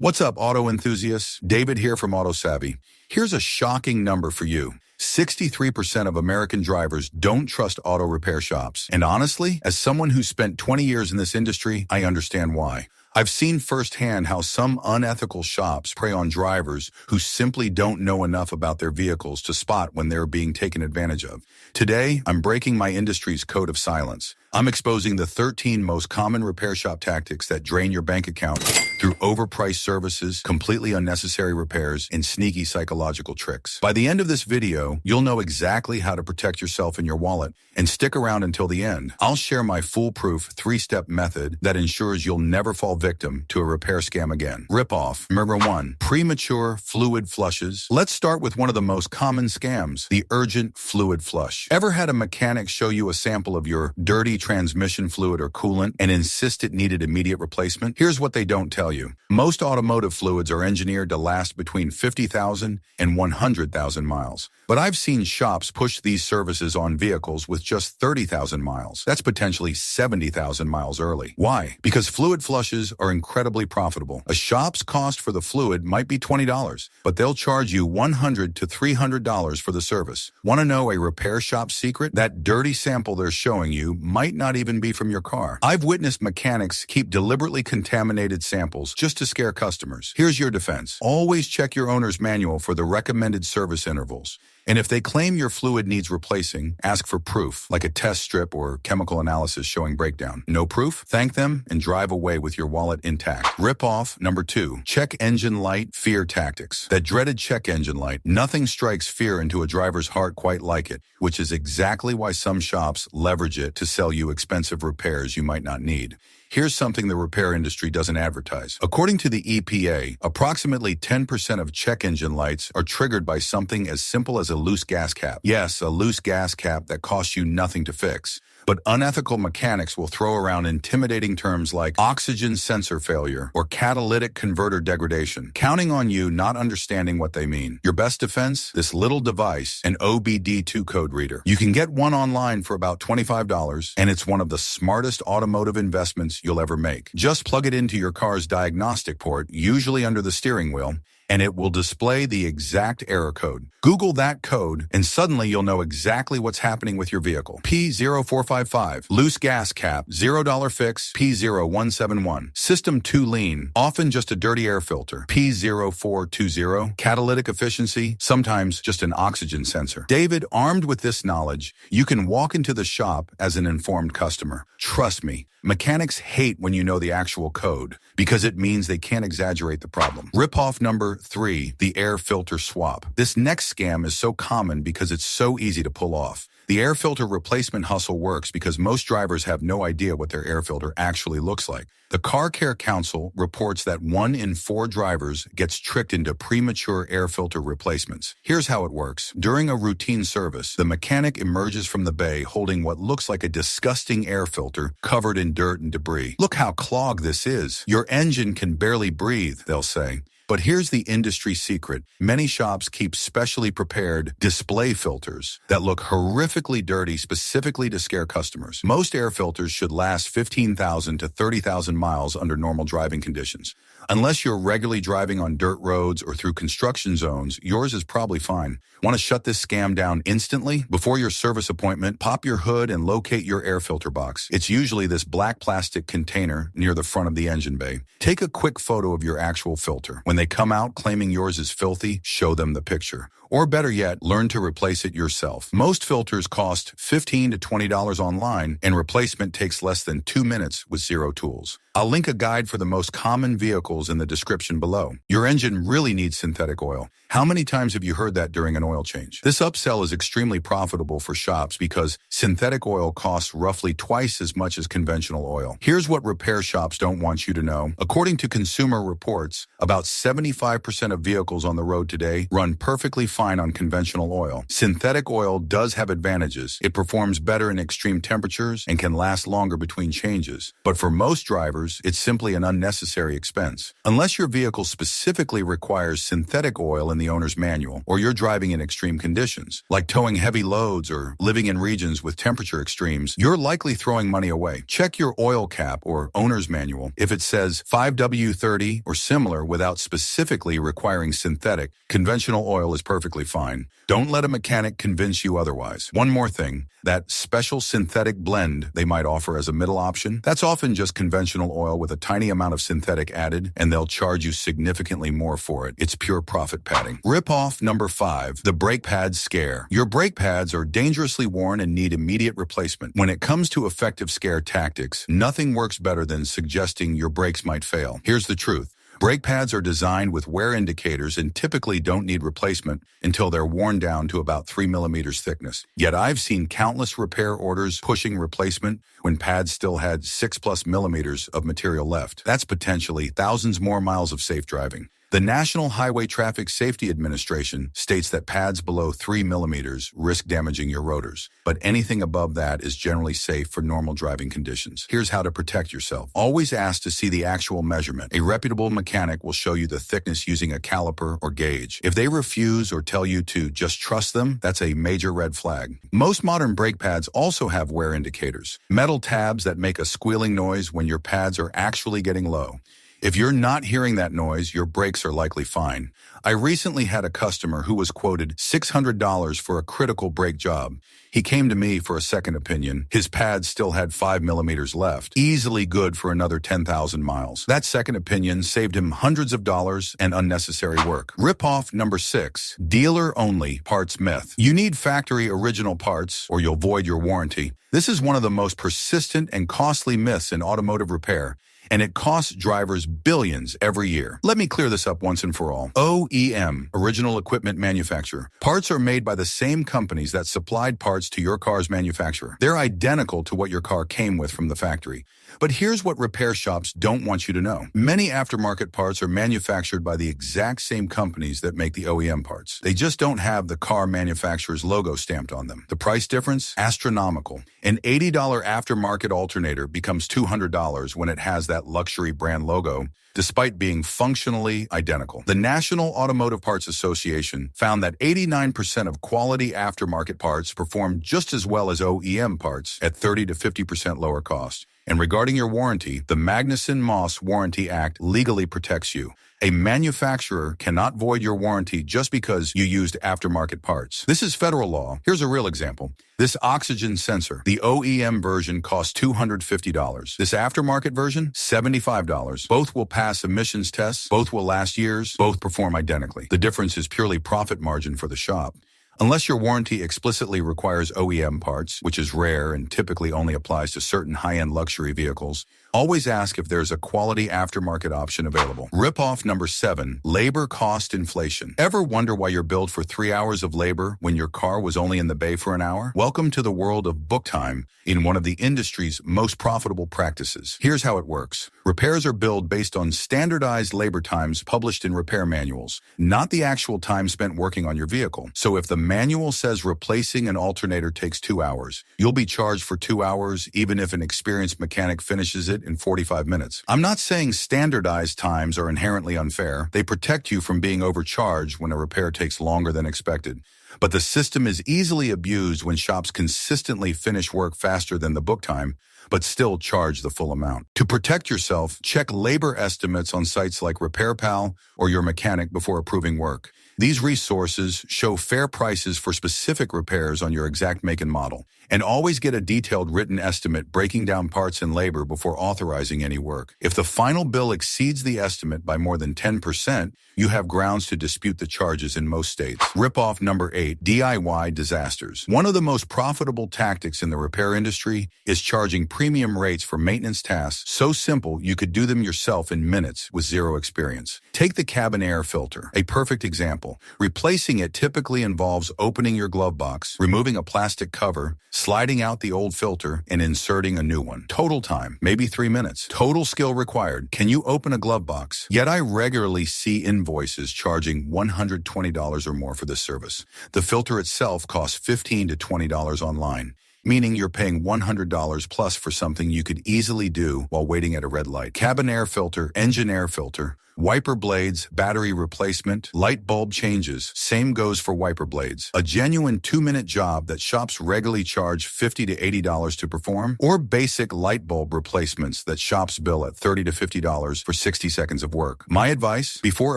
What's up, auto enthusiasts? David here from AutoSavvy. Here's a shocking number for you. 63% of American drivers don't trust auto repair shops. And honestly, as someone who spent 20 years in this industry, I understand why. I've seen firsthand how some unethical shops prey on drivers who simply don't know enough about their vehicles to spot when they're being taken advantage of. Today, I'm breaking my industry's code of silence. I'm exposing the 13 most common repair shop tactics that drain your bank account through overpriced services, completely unnecessary repairs, and sneaky psychological tricks. By the end of this video, you'll know exactly how to protect yourself and your wallet. And stick around until the end. I'll share my foolproof 3-step method that ensures you'll never fall victim to a repair scam again. Rip-off. Number 1. Premature fluid flushes. Let's start with one of the most common scams, the urgent fluid flush. Ever had a mechanic show you a sample of your dirty transmission fluid or coolant and insist it needed immediate replacement? Here's what they don't tell you. Most automotive fluids are engineered to last between 50,000 and 100,000 miles. But I've seen shops push these services on vehicles with just 30,000 miles. That's potentially 70,000 miles early. Why? Because fluid flushes are incredibly profitable. A shop's cost for the fluid might be $20, but they'll charge you $100 to $300 for the service. Want to know a repair shop secret? That dirty sample they're showing you might not even be from your car. I've witnessed mechanics keep deliberately contaminated samples just to scare customers. Here's your defense. Always check your owner's manual for the recommended service intervals. And if they claim your fluid needs replacing, ask for proof, like a test strip or chemical analysis showing breakdown. No proof? Thank them and drive away with your wallet intact. Rip-off. Number 2. Check engine light fear tactics. That dreaded check engine light. Nothing strikes fear into a driver's heart quite like it, which is exactly why some shops leverage it to sell you expensive repairs you might not need. Here's something the repair industry doesn't advertise. According to the EPA, approximately 10% of check engine lights are triggered by something as simple as a loose gas cap. Yes, a loose gas cap that costs you nothing to fix. But unethical mechanics will throw around intimidating terms like oxygen sensor failure or catalytic converter degradation, counting on you not understanding what they mean. Your best defense? This little device, an OBD2 code reader. You can get one online for about $25, and it's one of the smartest automotive investments you'll ever make. Just plug it into your car's diagnostic port, usually under the steering wheel, and it will display the exact error code. Google that code, and suddenly you'll know exactly what's happening with your vehicle. P0455, loose gas cap, $0 fix, P0171. System too lean, often just a dirty air filter. P0420, catalytic efficiency, sometimes just an oxygen sensor. David, armed with this knowledge, you can walk into the shop as an informed customer. Trust me, mechanics hate when you know the actual code, because it means they can't exaggerate the problem. Rip-off number 3, the air filter swap. This next scam is so common because it's so easy to pull off. The air filter replacement hustle works because most drivers have no idea what their air filter actually looks like. The Car Care Council reports that 1 in 4 drivers gets tricked into premature air filter replacements. Here's how it works. During a routine service, the mechanic emerges from the bay holding what looks like a disgusting air filter covered in dirt and debris. Look how clogged this is. Your engine can barely breathe, they'll say. But here's the industry secret. Many shops keep specially prepared display filters that look horrifically dirty specifically to scare customers. Most air filters should last 15,000 to 30,000 miles under normal driving conditions. Unless you're regularly driving on dirt roads or through construction zones, yours is probably fine. Want to shut this scam down instantly? Before your service appointment, pop your hood and locate your air filter box. It's usually this black plastic container near the front of the engine bay. Take a quick photo of your actual filter. When they come out claiming yours is filthy, show them the picture. Or better yet, learn to replace it yourself. Most filters cost $15 to $20 online, and replacement takes less than 2 minutes with 0 tools. I'll link a guide for the most common vehicles in the description below. Your engine really needs synthetic oil. How many times have you heard that during an oil change? This upsell is extremely profitable for shops because synthetic oil costs roughly twice as much as conventional oil. Here's what repair shops don't want you to know. According to Consumer Reports, about 75% of vehicles on the road today run perfectly fine on conventional oil. Synthetic oil does have advantages. It performs better in extreme temperatures and can last longer between changes. But for most drivers, it's simply an unnecessary expense. difference. Unless your vehicle specifically requires synthetic oil in the owner's manual, or you're driving in extreme conditions, like towing heavy loads or living in regions with temperature extremes, you're likely throwing money away. Check your oil cap or owner's manual. If it says 5W30 or similar without specifically requiring synthetic, conventional oil is perfectly fine. Don't let a mechanic convince you otherwise. One more thing, that special synthetic blend they might offer as a middle option, that's often just conventional oil with a tiny amount of synthetic added, and they'll charge you significantly more for it. It's pure profit padding. Rip-off number 5, the brake pad scare. Your brake pads are dangerously worn and need immediate replacement. When it comes to effective scare tactics, nothing works better than suggesting your brakes might fail. Here's the truth. Brake pads are designed with wear indicators and typically don't need replacement until they're worn down to about 3 millimeters thickness. Yet I've seen countless repair orders pushing replacement when pads still had 6+ millimeters of material left. That's potentially thousands more miles of safe driving. The National Highway Traffic Safety Administration states that pads below 3 millimeters risk damaging your rotors, but anything above that is generally safe for normal driving conditions. Here's how to protect yourself. Always ask to see the actual measurement. A reputable mechanic will show you the thickness using a caliper or gauge. If they refuse or tell you to just trust them, that's a major red flag. Most modern brake pads also have wear indicators, metal tabs that make a squealing noise when your pads are actually getting low. If you're not hearing that noise, your brakes are likely fine. I recently had a customer who was quoted $600 for a critical brake job. He came to me for a second opinion. His pads still had 5 millimeters left, easily good for another 10,000 miles. That second opinion saved him hundreds of dollars and unnecessary work. Rip-off number 6, dealer-only parts myth. You need factory original parts or you'll void your warranty. This is one of the most persistent and costly myths in automotive repair, and it costs drivers billions every year. Let me clear this up once and for all. OEM, original equipment manufacturer. Parts are made by the same companies that supplied parts to your car's manufacturer. They're identical to what your car came with from the factory. But here's what repair shops don't want you to know. Many aftermarket parts are manufactured by the exact same companies that make the OEM parts. They just don't have the car manufacturer's logo stamped on them. The price difference? Astronomical. An $80 aftermarket alternator becomes $200 when it has that luxury brand logo, despite being functionally identical. The National Automotive Parts Association found that 89% of quality aftermarket parts perform just as well as OEM parts at 30 to 50% lower cost. And regarding your warranty, the Magnuson-Moss Warranty Act legally protects you. A manufacturer cannot void your warranty just because you used aftermarket parts. This is federal law. Here's a real example. This oxygen sensor, the OEM version, costs $250. This aftermarket version, $75. Both will pass emissions tests, both will last years, both perform identically. The difference is purely profit margin for the shop. Unless your warranty explicitly requires OEM parts, which is rare and typically only applies to certain high-end luxury vehicles, always ask if there's a quality aftermarket option available. Rip-off number 7, labor cost inflation. Ever wonder why you're billed for 3 hours of labor when your car was only in the bay for an hour? Welcome to the world of book time in one of the industry's most profitable practices. Here's how it works. Repairs are billed based on standardized labor times published in repair manuals, not the actual time spent working on your vehicle. So if the manual says replacing an alternator takes 2 hours, you'll be charged for 2 hours even if an experienced mechanic finishes it in 45 minutes. I'm not saying standardized times are inherently unfair. They protect you from being overcharged when a repair takes longer than expected. But the system is easily abused when shops consistently finish work faster than the book time, but still charge the full amount. To protect yourself, check labor estimates on sites like RepairPal or your mechanic before approving work. These resources show fair prices for specific repairs on your exact make and model. And always get a detailed written estimate breaking down parts and labor before authorizing any work. If the final bill exceeds the estimate by more than 10%, you have grounds to dispute the charges in most states. Rip-off number 8, DIY disasters. One of the most profitable tactics in the repair industry is charging premium rates for maintenance tasks so simple you could do them yourself in minutes with zero experience. Take the cabin air filter, a perfect example. Replacing it typically involves opening your glove box, removing a plastic cover, sliding out the old filter, and inserting a new one. Total time, maybe 3 minutes. Total skill required. Can you open a glove box? Yet I regularly see invoices charging $120 or more for this service. The filter itself costs $15 to $20 online. meaning you're paying $100 plus for something you could easily do while waiting at a red light. Cabin air filter, engine air filter, wiper blades, battery replacement, light bulb changes. Same goes for wiper blades. A genuine 2-minute job that shops regularly charge $50 to $80 to perform, or basic light bulb replacements that shops bill at $30 to $50 for 60 seconds of work. My advice, before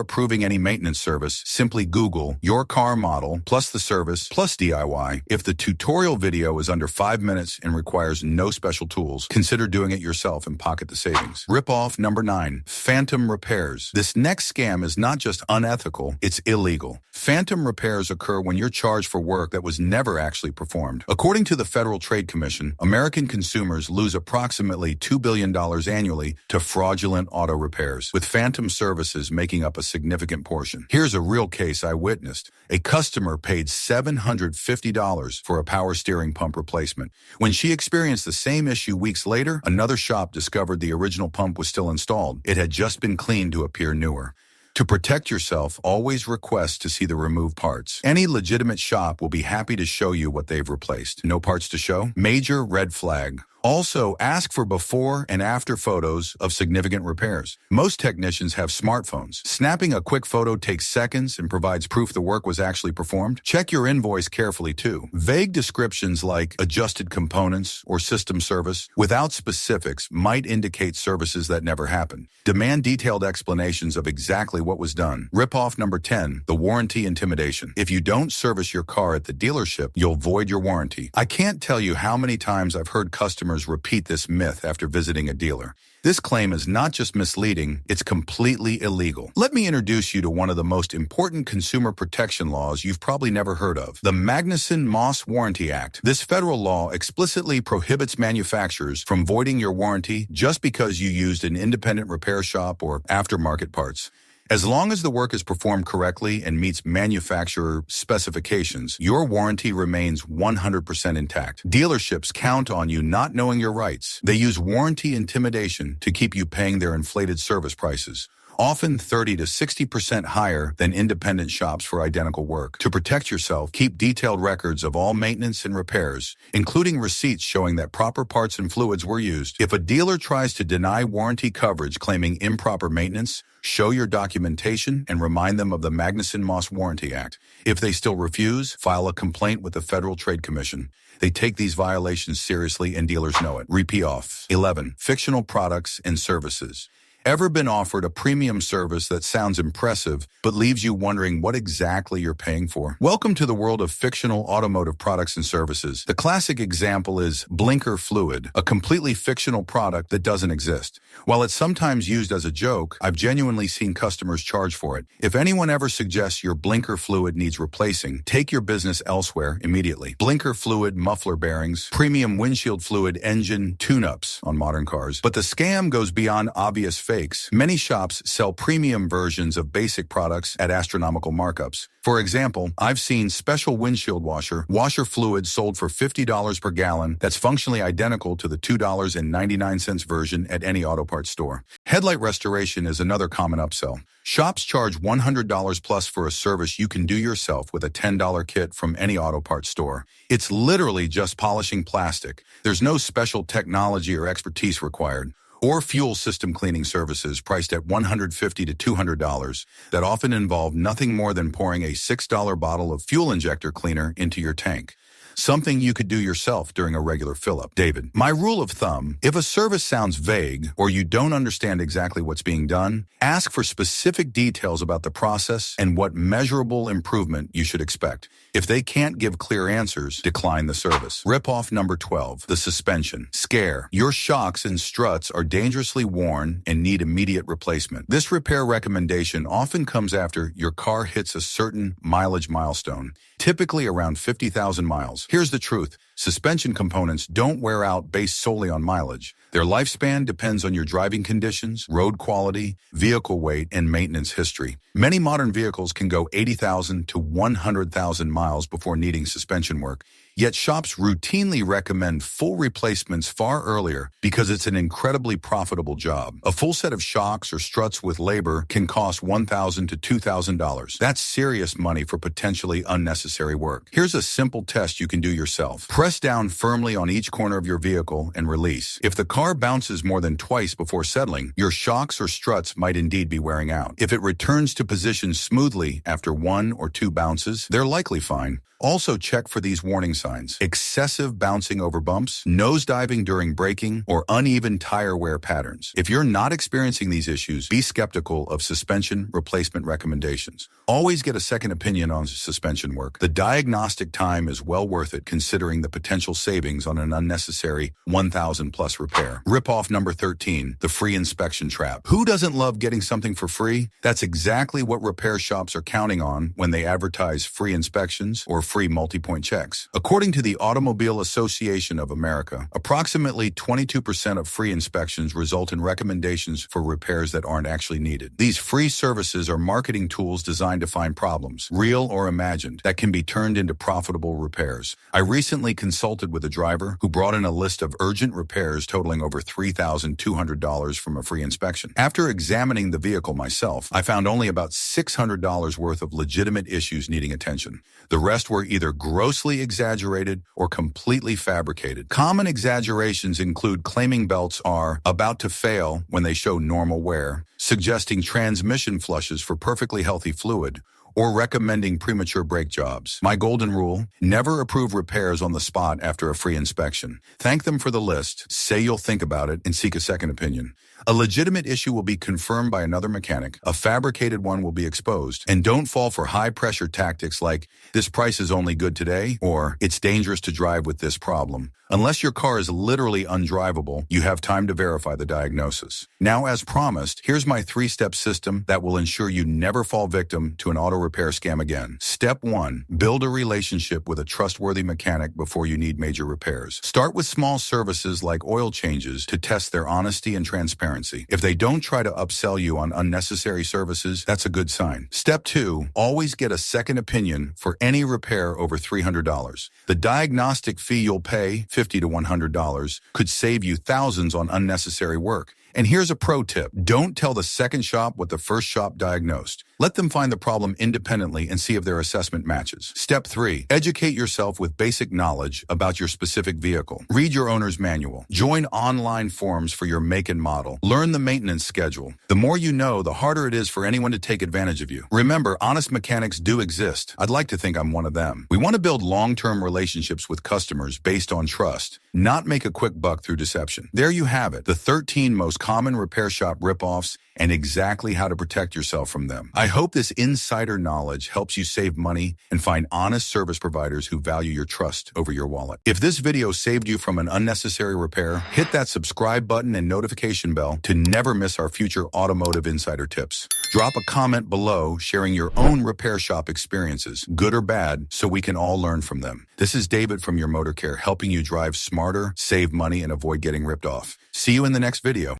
approving any maintenance service, simply Google your car model plus the service plus DIY. If the tutorial video is under 5 minutes and requires no special tools, consider doing it yourself and pocket the savings. Rip-off number 9, phantom repairs. This next scam is not just unethical, it's illegal. Phantom repairs occur when you're charged for work that was never actually performed. According to the Federal Trade Commission, American consumers lose approximately $2 billion annually to fraudulent auto repairs, with phantom services making up a significant portion. Here's a real case I witnessed. A customer paid $750 for a power steering pump replacement. When she experienced the same issue weeks later, another shop discovered the original pump was still installed. It had just been cleaned to appear newer. To protect yourself, always request to see the removed parts. Any legitimate shop will be happy to show you what they've replaced. No parts to show? Major red flag. Also, ask for before and after photos of significant repairs. Most technicians have smartphones. Snapping a quick photo takes seconds and provides proof the work was actually performed. Check your invoice carefully too. Vague descriptions like adjusted components or system service without specifics might indicate services that never happened. Demand detailed explanations of exactly what was done. Rip-off number 10, the warranty intimidation. If you don't service your car at the dealership, you'll void your warranty. I can't tell you how many times I've heard customers repeat this myth after visiting a dealer. This claim is not just misleading, it's completely illegal. Let me introduce you to one of the most important consumer protection laws you've probably never heard of, the Magnuson-Moss Warranty Act. This federal law explicitly prohibits manufacturers from voiding your warranty just because you used an independent repair shop or aftermarket parts. As long as the work is performed correctly and meets manufacturer specifications, your warranty remains 100% intact. Dealerships count on you not knowing your rights. They use warranty intimidation to keep you paying their inflated service prices, often 30 to 60% higher than independent shops for identical work. To protect yourself, keep detailed records of all maintenance and repairs, including receipts showing that proper parts and fluids were used. If a dealer tries to deny warranty coverage claiming improper maintenance, show your documentation and remind them of the Magnuson-Moss Warranty Act. If they still refuse, file a complaint with the Federal Trade Commission. They take these violations seriously and dealers know it. Rip-off. 11. Fictional products and services. Ever been offered a premium service that sounds impressive but leaves you wondering what exactly you're paying for? Welcome to the world of fictional automotive products and services. The classic example is blinker fluid, a completely fictional product that doesn't exist. While it's sometimes used as a joke, I've genuinely seen customers charge for it. If anyone ever suggests your blinker fluid needs replacing, take your business elsewhere immediately. Blinker fluid, muffler bearings, premium windshield fluid, engine tune-ups on modern cars. But the scam goes beyond obvious fakes. Many shops sell premium versions of basic products at astronomical markups. For example, I've seen special windshield washer fluid sold for $50 per gallon that's functionally identical to the $2.99 version at any auto parts store. Headlight restoration is another common upsell. Shops charge $100 plus for a service you can do yourself with a $10 kit from any auto parts store. It's literally just polishing plastic. There's no special technology or expertise required. Or fuel system cleaning services priced at $150 to $200 that often involve nothing more than pouring a $6 bottle of fuel injector cleaner into your tank. Something you could do yourself during a regular fill-up. David, my rule of thumb, if a service sounds vague or you don't understand exactly what's being done, ask for specific details about the process and what measurable improvement you should expect. If they can't give clear answers, decline the service. Rip-off number 12, the suspension. Scare. Your shocks and struts are dangerously worn and need immediate replacement. This repair recommendation often comes after your car hits a certain mileage milestone, typically around 50,000 miles. Here's the truth. Suspension components don't wear out based solely on mileage. Their lifespan depends on your driving conditions, road quality, vehicle weight, and maintenance history. Many modern vehicles can go 80,000 to 100,000 miles before needing suspension work. Yet shops routinely recommend full replacements far earlier because it's an incredibly profitable job. A full set of shocks or struts with labor can cost $1,000 to $2,000. That's serious money for potentially unnecessary work. Here's a simple test you can do yourself. Press Press down firmly on each corner of your vehicle and release. If the car bounces more than twice before settling, your shocks or struts might indeed be wearing out. If it returns to position smoothly after 1 or 2 bounces, they're likely fine. Also check for these warning signs: excessive bouncing over bumps, nosediving during braking, or uneven tire wear patterns. If you're not experiencing these issues, be skeptical of suspension replacement recommendations. Always get a second opinion on suspension work. The diagnostic time is well worth it considering the potential savings on an unnecessary 1,000 plus repair. Ripoff number 13, the free inspection trap. Who doesn't love getting something for free? That's exactly what repair shops are counting on when they advertise free inspections or free multi-point checks. According to the Automobile Association of America, approximately 22% of free inspections result in recommendations for repairs that aren't actually needed. These free services are marketing tools designed to find problems, real or imagined, that can be turned into profitable repairs. I recently consulted with a driver who brought in a list of urgent repairs totaling over $3,200 from a free inspection. After examining the vehicle myself, I found only about $600 worth of legitimate issues needing attention. The rest were either grossly exaggerated or completely fabricated. Common exaggerations include claiming belts are about to fail when they show normal wear, suggesting transmission flushes for perfectly healthy fluid, or recommending premature brake jobs. My golden rule: never approve repairs on the spot after a free inspection. Thank them for the list, say you'll think about it, and seek a second opinion. A legitimate issue will be confirmed by another mechanic, a fabricated one will be exposed, and don't fall for high-pressure tactics like, "This price is only good today," or "It's dangerous to drive with this problem." Unless your car is literally undrivable, you have time to verify the diagnosis. Now, as promised, here's my 3-step system that will ensure you never fall victim to an auto repair scam again. Step 1. Build a relationship with a trustworthy mechanic before you need major repairs. Start with small services like oil changes to test their honesty and transparency. If they don't try to upsell you on unnecessary services, that's a good sign. Step 2. Always get a second opinion for any repair over $300. The diagnostic fee you'll pay, $50 to $100, could save you thousands on unnecessary work. And here's a pro tip: don't tell the second shop what the first shop diagnosed. Let them find the problem independently and see if their assessment matches. Step 3. Educate yourself with basic knowledge about your specific vehicle. Read your owner's manual. Join online forums for your make and model. Learn the maintenance schedule. The more you know, the harder it is for anyone to take advantage of you. Remember, honest mechanics do exist. I'd like to think I'm one of them. We want to build long-term relationships with customers based on trust, not make a quick buck through deception. There you have it, the 13 most common repair shop ripoffs and exactly how to protect yourself from them. I hope this insider knowledge helps you save money and find honest service providers who value your trust over your wallet. If this video saved you from an unnecessary repair, hit that subscribe button and notification bell to never miss our future automotive insider tips. Drop a comment below sharing your own repair shop experiences, good or bad, so we can all learn from them. This is David from Your Motor Care, helping you drive smarter, save money, and avoid getting ripped off. See you in the next video.